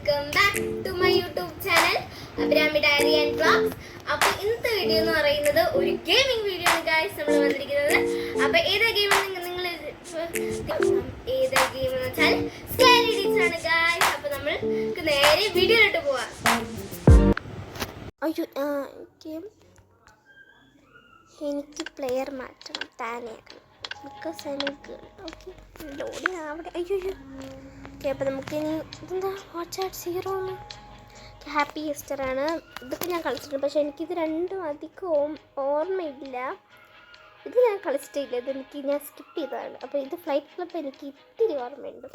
Welcome back to my YouTube channel Abhirami diary and vlogs. അപ്പോൾ ഇന്നത്തെ video എന്ന് പറയുന്നത് ഒരു ഗെയിമിംഗ് വീഡിയോ ആണ് ഗായ്സ്. നമ്മൾ വന്നിരിക്കുന്നത് അപ്പോൾ ഏതാ ഗെയിം നിങ്ങൾ ഏതാ ഗെയിം എന്ന് വെച്ചാൽ സ്കാരി ഡീസ് ആണ് ഗായ്സ്. അപ്പോൾ നമ്മൾക്ക് നേരെ വീഡിയോയിലോട്ട് പോവാം. അയ്യോ എനിക്ക് പ്ലെയർ മാറ്റണം താനെയാക്കണം ബിക്കോസ് എനിക്ക് ഓക്കെ ലോഡി അവിടെ അയ്യോ ഓക്കെ. അപ്പോൾ നമുക്കിനി ഇതെന്താ വാട്ട്സാപ്പ് സീറോ ഹാപ്പി ഈസ്റ്ററാണ്. ഇതൊക്കെ ഞാൻ കളിച്ചിട്ടുണ്ട്, പക്ഷേ എനിക്കിത് രണ്ടും അധികം ഓർമ്മയില്ല. ഇത് ഞാൻ കളിച്ചിട്ടില്ല, ഇതെനിക്ക് ഞാൻ സ്കിപ്പ് ചെയ്തതാണ്. അപ്പോൾ ഇത് ഫ്ലൈറ്റ് ക്ലബ് എനിക്ക് ഇത്തിരി ഓർമ്മയുണ്ട്.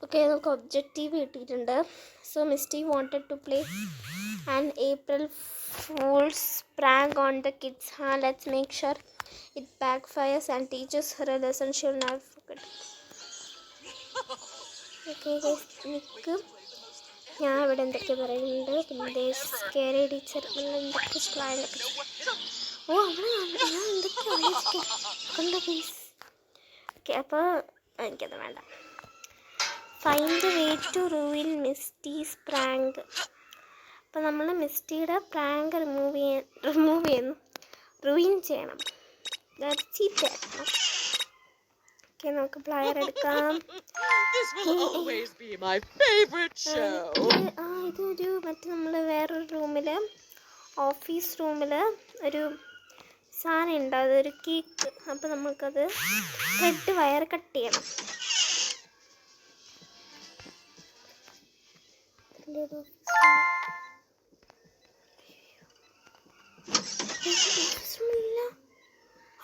ഓക്കെ, നമുക്ക് ഒബ്ജക്റ്റീവ് കിട്ടിയിട്ടുണ്ട്. So misty wanted to play an April Fool's prank on the kids. Let's make sure it backfires and teaches her a lesson she'll never forget. Okay guys, നിക്ക് ഞാൻ ഇവിടെ എന്തൊക്കെ പറയുന്നുണ്ട്. പിന്നെ സ്കേറി ടീച്ചർ എന്തൊക്കെ സ്ലൈഡൊക്കെ അവിടെ ഞാൻ എന്തൊക്കെ കണ്ടോ പ്ലീസ്. ഓക്കെ, അപ്പോൾ എനിക്കത് വേണ്ട. Find the way to ruin Misty's prank. അപ്പോൾ നമ്മൾ മിസ്റ്റിയുടെ പ്രാങ്ക് റിമൂവ് ചെയ്യുന്നു, റൂയിൻ ചെയ്യണം, ചീത്തയാക്കണം. ഓക്കെ, നമുക്ക് പ്ലെയർ എടുക്കാം. ഇതൊരു മറ്റേ നമ്മൾ വേറൊരു റൂമിൽ, ഓഫീസ് റൂമിൽ ഒരു സാധനം ഉണ്ട്, അതൊരു കേക്ക്. അപ്പോൾ നമുക്കത് റെഡ് വയർ കട്ട് ചെയ്യണം.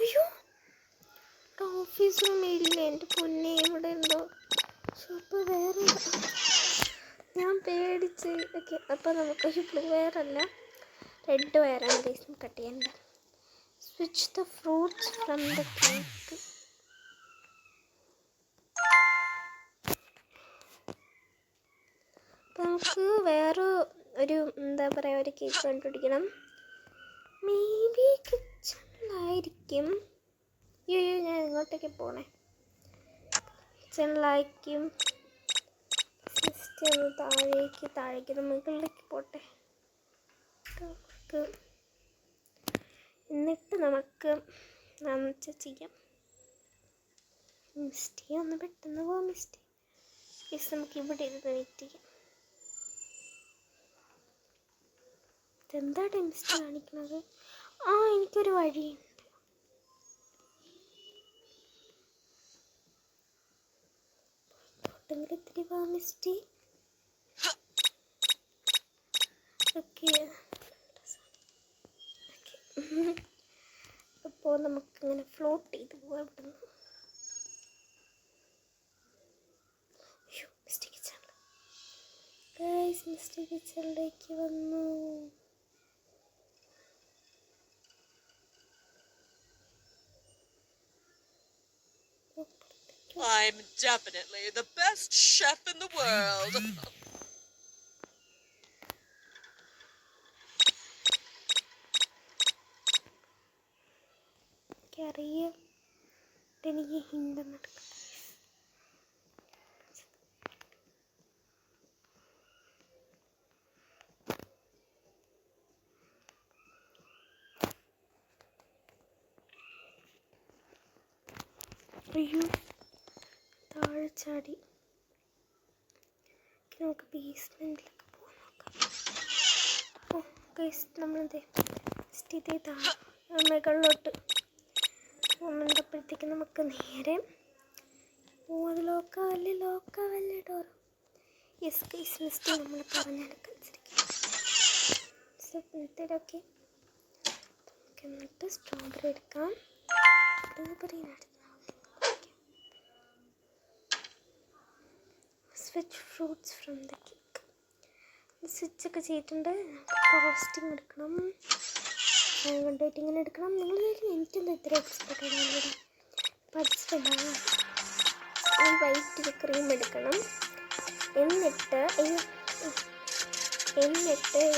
അയ്യോ, ഓഫീസ് റൂമില്ല എൻ്റെ പൊന്നെ, ഇവിടെ ഉണ്ടോ? അപ്പോൾ വേറെ ഞാൻ പേടിച്ച്. ഓക്കെ, അപ്പോൾ നമുക്കൊരു ബ്ലൂ വയർ അല്ല റെഡ് വയറാണ് ഗൈസ് കട്ട് ചെയ്യേണ്ടത്. Switch the fruits from the cake. അപ്പോൾ നമുക്ക് വേറെ ഒരു എന്താ പറയുക, ഒരു കേക്ക് കണ്ടുപിടിക്കണം. മേ ബി കിച്ചണിലായിരിക്കും. അയ്യോ ഞാൻ ഇങ്ങോട്ടേക്ക് പോണേ, കിച്ചണിലായിരിക്കും. ജസ്റ്റ് ഒന്ന് താഴേക്ക് മുകളിലേക്ക് പോട്ടെ. എന്നിട്ട് നമുക്ക് ചെയ്യാം. മിസ്റ്റി ഒന്ന് പെട്ടെന്ന് പോവാം. മിസ്റ്റി നമുക്ക് ഇവിടെ ഇരുന്ന് വെയിറ്റ് ചെയ്യാം. ഇതെന്താ മിസ്റ്റി കാണിക്കുന്നത്? എനിക്കൊരു വഴിയുണ്ട്. ഇത്തിരി പോവാം മിസ്റ്റി. ഓക്കെ, അപ്പോൾ നമുക്കിങ്ങനെ ഫ്ലോട്ട് ചെയ്ത് പോവാം ഇവിടുന്ന്. അയ്യോ, മിസ്റ്റി കിച്ചണിൽ ഗൈസ്, മിസ്റ്റി കിച്ചണിലേക്ക് വന്നു. I'm definitely the best chef in the world. അറിയാം, എനിക്ക് ഹിന്ദി നടക്കട്ടെ. അയ്യോ, താഴെ ചാടി. നമുക്ക് ബേസ്മെൻറ്റിലൊക്കെ പോകാൻ നോക്കാം. ഓ ഗൈസ്, നമ്മളിതേ സ്ഥിതി മുകളിലോട്ട് പോകുന്നുണ്ടപ്പോഴത്തേക്ക് നമുക്ക് നേരെ അത് ലോക്കാവല്ലേ ഡോർ. യെസ് ഗൈസ്, മിസ്റ്റി നമ്മൾ പറഞ്ഞാലൊക്കെ അനുസരിക്കും. നമുക്ക് എന്നിട്ട് സ്ട്രോബെറി എടുക്കാം. Strawberry switch fruits from the cake. സ്വിച്ചൊക്കെ ചെയ്തിട്ടുണ്ട്. ഫ്രോസ്റ്റിംഗ് എടുക്കണം, കൊണ്ടുപോയിട്ട് ഇങ്ങനെ എടുക്കണം. നിങ്ങൾ എനിക്കെന്താ ഇത്ര എക്സ്പെർട്ടാണ് പഠിച്ചിട്ടുണ്ടാകും. വൈറ്റ് ക്രീം എടുക്കണം. എന്നിട്ട്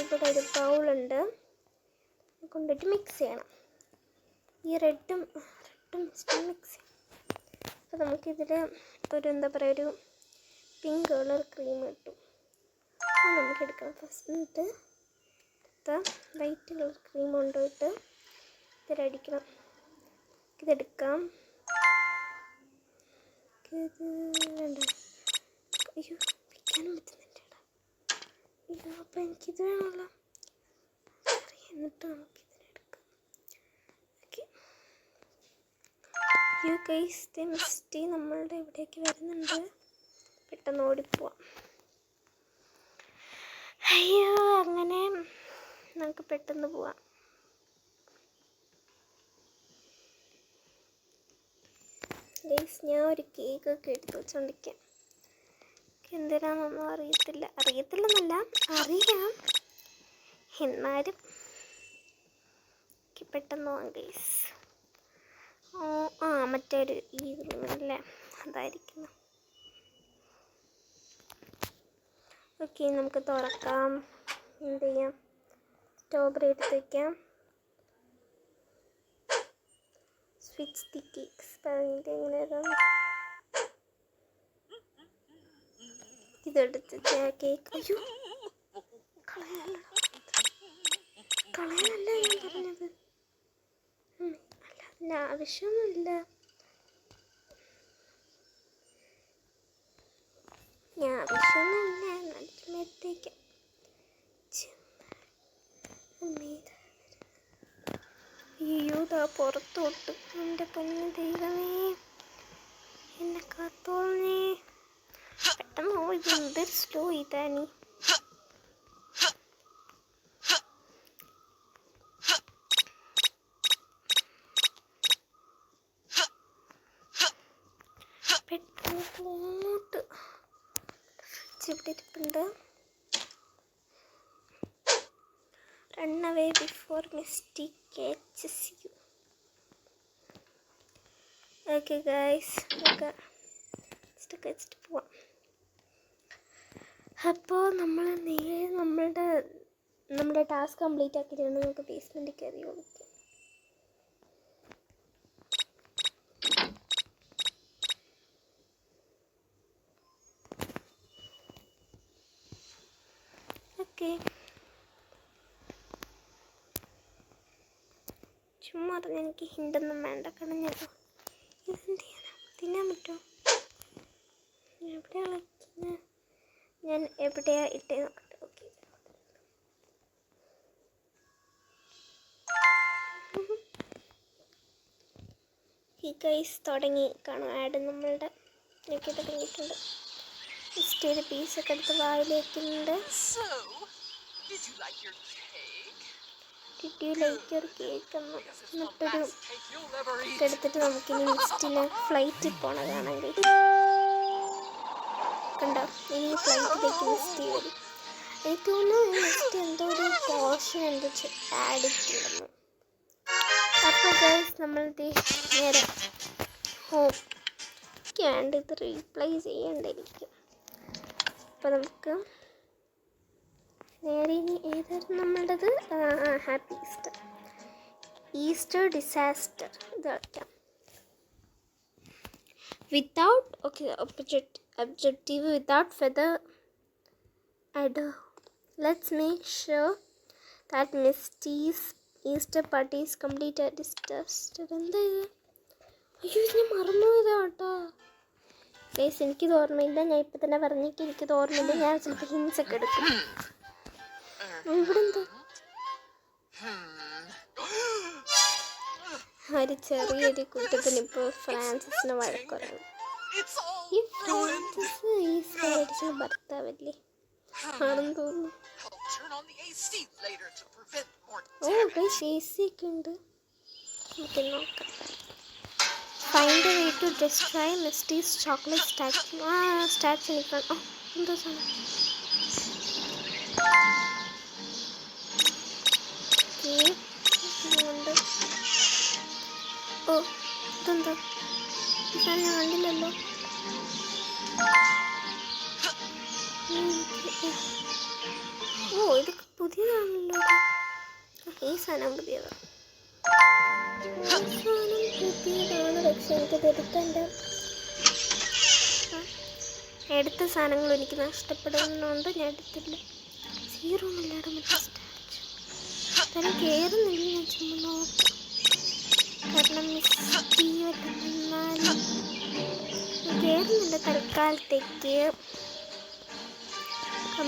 ഇവിടെ ഒരു ബൗളുണ്ട്, കൊണ്ടുപോയിട്ട് മിക്സ് ചെയ്യണം. ഈ റെഡും മിക്സ് ചെയ്യണം. അപ്പോൾ നമുക്കിതിൽ ഒരു എന്താ പറയുക, ഒരു പിങ്ക് കളർ ക്രീം കിട്ടും. നമുക്ക് എടുക്കാം. ഫസ്റ്റ് എന്നിട്ട് വൈറ്റ് കളർ ക്രീം കൊണ്ടുപോയിട്ട് ഇതിലടിക്കണം. ഇതെടുക്കാം. ഇത് വേണ്ട. അയ്യോ വയ്ക്കാനും പറ്റുന്നില്ലേടാ. അയ്യോ അപ്പം എനിക്കിത് വേണമല്ലോ. എന്നിട്ട് നമുക്കിതിനെടുക്കാം. ഓക്കെ. അയ്യോ ഗൈസ് മിസ്റ്റി നമ്മളുടെ ഇവിടേക്ക് വരുന്നുണ്ട്. പെട്ടെന്ന് ഓടിപ്പോവാം. അയ്യോ അങ്ങനെ നമുക്ക് പെട്ടെന്ന് പോവാം. ഗൈസ് ഞാൻ ഒരു കേക്കൊക്കെ എടുത്ത് വെച്ചോണ്ടിരിക്കാം. എന്തിനാണെന്നൊന്നും അറിയത്തില്ലെന്നല്ല അറിയാം, എന്നാലും പെട്ടെന്ന് പോവാം ഗൈസ്. മറ്റൊരു ഈ റൂമല്ലേ അതായിരിക്കുന്നു. ഓക്കെ നമുക്ക് തുറക്കാം. എന്ത് ചെയ്യാം? സ്ട്രോബെറി എടുത്ത് വയ്ക്കാം. സ്വിച്ച് ദി കേക്ക്സ് പറഞ്ഞിട്ട് ഇങ്ങനെ ഇതെടുത്ത് കേക്ക്. അയ്യോ കളയാനല്ല ഞാൻ പറഞ്ഞത്. അല്ല അതിൻ്റെ ആവശ്യമൊന്നുമില്ല. നേരത്തേക്ക് അയ്യോ ദാ പുറത്തോട്ട്. എൻ്റെ പൊന്നു ദൈവമേ എന്നെ കാത്തോളേ. പെട്ടെന്ന് ഇത് എന്തൊരു സ്ലോ ഇതാനി. പെട്ടെന്ന് പോട്ട് ഇവിടെ ഇരിപ്പുണ്ട്. Run away before Misty catches you. Okay guys, നമുക്ക് സ്റ്റൊക്കെ വെച്ചിട്ട് പോവാം. അപ്പോൾ നമ്മൾ നേരെ നമ്മുടെ ടാസ്ക് കംപ്ലീറ്റ് ആക്കിയിട്ട് നമുക്ക് ബേസ്മെൻറ്റിൽ കയറി വിളിക്കാം. ഓക്കെ ചുമ്മാ പറഞ്ഞാൽ എനിക്ക് ഹിൻ്റൊന്നും വേണ്ട. കാരണം ഇതെന്ത് ചെയ്യാനാ? തിന്നാൻ പറ്റുമോ? ഞാൻ എവിടെയാ ഇട്ടേ നോക്കട്ടെ. ഓക്കെ ഈ ഗൈസ് തുടങ്ങി കാണും ആഡ്. നമ്മളുടെ എനിക്ക് തുടങ്ങിയിട്ടുണ്ട്. ഇഷ്ടൊരു പീസൊക്കെ എടുത്ത് വായിലേക്കുണ്ട്. ഒരു കേക്ക് എന്നിട്ടൊരു എടുത്തിട്ട് നമുക്കിനി മിസ്റ്റിന് ഫ്ലൈറ്റിൽ പോണതാണെങ്കിൽ കണ്ടോ. ഇനി ഫ്ലൈറ്റിലേക്ക് മിസ്റ്റി വരും. എനിക്ക് തോന്നുന്നു മിസ്റ്റി എന്തോ ഒരു പോർഷൻ എന്തോ ആഡ് ചെയ്തിട്ടുണ്ടെന്ന്. അപ്പോൾ ഗൈസ് നമ്മൾ നേരെ ഹോം വേണ്ട ഇത് റീപ്ലൈ ചെയ്യണ്ടായിരിക്കും. അപ്പോൾ നമുക്ക് നേരെ ഇനി ഏതായിരുന്നു നമ്മളുടേത്? ഹാപ്പി ഈസ്റ്റർ ഡിസാസ്റ്റർ ഇത് വയ്ക്കാം. Without objective without further ado, let's make sure that Misty's Easter party is complete at disaster. എന്താ ഇത്? അയ്യോ ഇത് ഞാൻ മറന്നുപോയതാ കേട്ടോ ഗൈസ്. എനിക്കിത് ഓർമ്മയില്ല. ഞാൻ ഇപ്പം തന്നെ പറഞ്ഞിട്ട് എനിക്കിത് ഓർമ്മയില്ല. ഞാൻ ചിലപ്പോൾ ഹിൻസ് ഒക്കെ എടുക്കും. ഇവിടെ എന്താ ഒരു ചെറിയൊരു കുറ്റത്തിന് ഇപ്പോൾ ഫ്രാൻസിസിന് വഴക്കുറയും. ഈ ഫ്രാൻസിസ് ഈ സ്പൈഡ്സിന് ഭർത്താവല്ലേ ആണെന്ന് തോന്നുന്നു. ഓ ഗൈസ് എ സി ഒക്കെ ഉണ്ട്. നമുക്ക് നോക്കാം. Find a way to destroy Misty's chocolate statue. Statue നിൽക്കണം. എന്തോ സാധനം. ഓ ഇതെന്താ ഈ സാധനം ഞാൻ കണ്ടില്ലല്ലോ. ഓ ഇതൊക്കെ പുതിയതാണല്ലോ. ഈ സാധനം പുതിയതാണ്. പുതിയതാണ് പക്ഷെ എനിക്കത് എടുക്കണ്ട. എടുത്ത സാധനങ്ങൾ എനിക്ക് നഷ്ടപ്പെടുന്നുണ്ട്, ഞാൻ എടുത്തില്ല. സീറോ എന്നല്ലാടെ മറ്റേ സ്റ്റാച്ചു തന്നെ കയറുന്നില്ല. ഞാൻ ചുമ്മാ നോക്കാം, കാരണം മിസ്റ്റി വന്നാലും കയറുന്നില്ല തൽക്കാലത്തേക്ക്.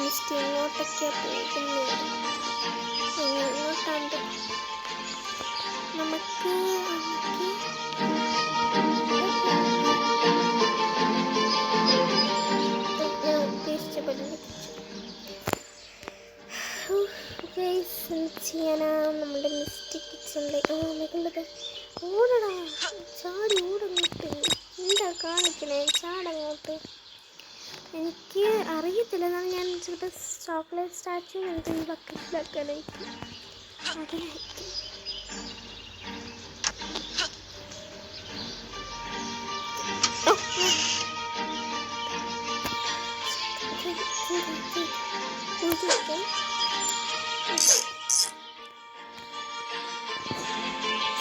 മിസ്റ്റി എങ്ങോട്ടൊക്കെയാണ് പോകുന്നത്? ഇങ്ങോട്ടാണ്ട് നമുക്ക് ഉദ്ദേശിച്ച പോലെ ചെയ്യാനാ നമ്മുടെ മിസ്റ്റി കിച്ചണിലേക്ക്. ഓ ഓടടാ, ചാടി ഓടങ്ങോട്ട്. എന്താ കാണിക്കണേ? ചാടങ്ങോട്ട്. എനിക്ക് അറിയത്തില്ല, എന്നാലും ഞാൻ ചിലപ്പോൾ ചോക്ലേറ്റ് സ്റ്റാച്ചു എന്ത് ഈ ബക്കറ്റിലാക്കാനായിരിക്കും. അതിനായിരിക്കും.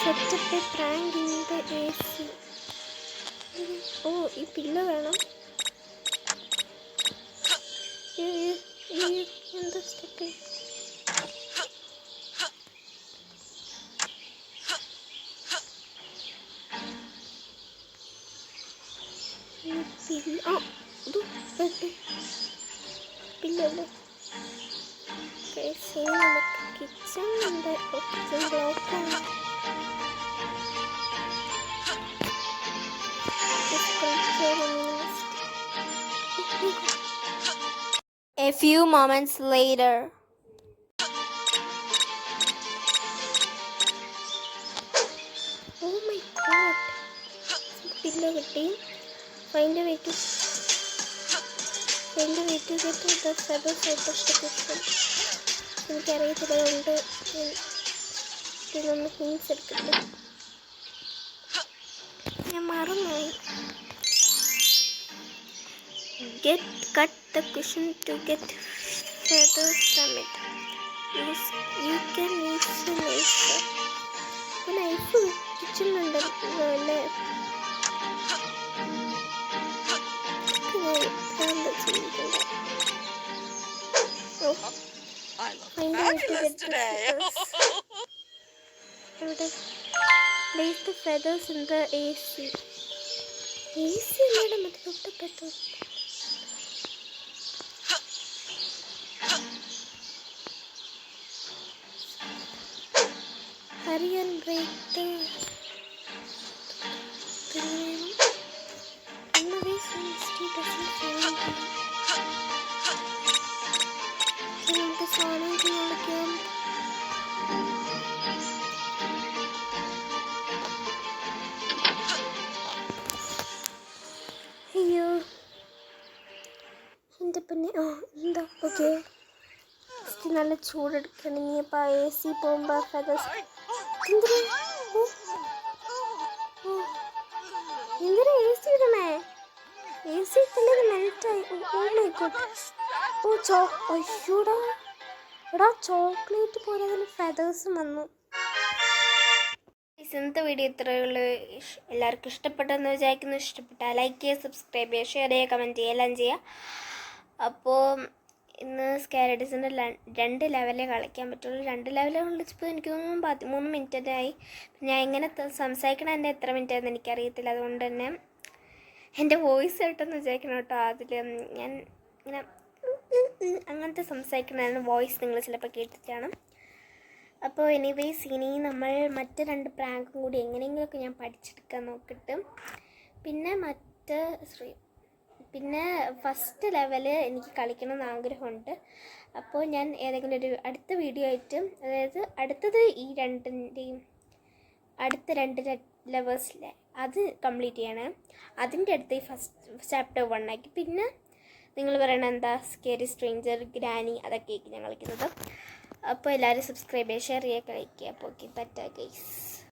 Set up a prank in the AC. ഓ, ഈ പില്ലോ വേണം. എന്താ സ്റ്റെപ്പ്? പില്ലല്ലേ? നമുക്ക് കിച്ചൺ ഉണ്ട്. കിച്ചൺ ബ്ലോക്കാണ്. A few moments later. Oh my god. Pillow kitti. Find a way to get to the other side of the kitchen. എനിക്കറിയത്തില്ല, ഇതൊന്ന് hints എടുക്കട്ടെ. ഞാൻ മറന്നുപോയി. Cut the cushion to get feathers from it. You can use a knife. A knife കിച്ചണിലുണ്ടല്ലോ അല്ലേ? I look fabulous today. Place the feathers in the AC. AC അല്ലടാ, മറ്റേ തൊട്ടപ്പുറത്ത്. Hurry and break the in the way so Misty doesn't find them. So നമുക്ക് സാധനം കളിക്കാം. അയ്യോ എൻ്റെ പിന്നെ എന്താ? ഓക്കെ, നല്ല ചൂടെടുക്കണമെങ്കിൽ അപ്പോൾ AC പോകുമ്പോൾ ഫെദേഴ്സ് എന്തിനാ AC ഇടണേ? AC ഇട്ടല്ലേ മെൽറ്റായി. Oh my god. അയ്യോടാ, എടാ ചോക്ലേറ്റ് പോലെ അതിന് ഫെദേഴ്സും വന്നു. ഇന്നത്തെ വീഡിയോ ഇത്രയേ ഉള്ളൂ. എല്ലാവർക്കും ഇഷ്ടപ്പെട്ടെന്ന് വിചാരിക്കുന്നു. ഇഷ്ടപ്പെട്ടാൽ ലൈക്ക് ചെയ്യുക, സബ്സ്ക്രൈബ് ചെയ്യുക, ഷെയർ ചെയ്യുക, കമൻറ്റ് ചെയ്യുക, എല്ലാം ചെയ്യുക. അപ്പോൾ ഇന്ന് സ്കാരഡീസിൻ്റെ 2 ലെവലേ കളിക്കാൻ പറ്റുള്ളൂ. 2 ലെവലേ കളിച്ചപ്പോൾ എനിക്ക് തോന്നുന്നു 13 മിനിറ്റ് ആയി. ഞാൻ എങ്ങനെ സംസാരിക്കണം, എൻ്റെ എത്ര മിനിറ്റ് ആയെന്ന് എനിക്കറിയത്തില്ല. അതുകൊണ്ട് തന്നെ എൻ്റെ വോയിസ് കേട്ടെന്ന് വിചാരിക്കണം കേട്ടോ. അതിൽ ഞാൻ ഇങ്ങനെ അങ്ങനത്തെ സംസാരിക്കണമായിരുന്നു. വോയിസ് നിങ്ങൾ ചിലപ്പോൾ കേട്ടിട്ടാണ്. അപ്പോൾ എനിവേസ് ഇനി നമ്മൾ മറ്റ് 2 പ്രാങ്കും കൂടി എങ്ങനെയെങ്കിലുമൊക്കെ ഞാൻ പഠിച്ചെടുക്കാൻ നോക്കിയിട്ട് പിന്നെ ഫസ്റ്റ് ലെവല് എനിക്ക് കളിക്കണമെന്ന് ആഗ്രഹമുണ്ട്. അപ്പോൾ ഞാൻ ഏതെങ്കിലും ഒരു അടുത്ത വീഡിയോ ആയിട്ട്, അതായത് അടുത്തത് ഈ 2ൻ്റെയും അടുത്ത 2 ലെവേഴ്സിലെ അത് കംപ്ലീറ്റ് ചെയ്യണം. അതിൻ്റെ അടുത്ത് ഈ ഫസ്റ്റ് ചാപ്റ്റർ 1 ആക്കി. പിന്നെ നിങ്ങൾ പറയണത് എന്താ, സ്കേറി സ്ട്രേഞ്ചർ, ഗ്രാനി, അതൊക്കെയായിരിക്കും ഞാൻ കളിക്കുന്നത്. അപ്പോൾ എല്ലാവരും സബ്സ്ക്രൈബ് ചെയ്യുക, ഷെയർ ചെയ്യുക, കളിക്കുക. അപ്പോൾ ഓക്കെ, ടാറ്റാ ഗൈസ്.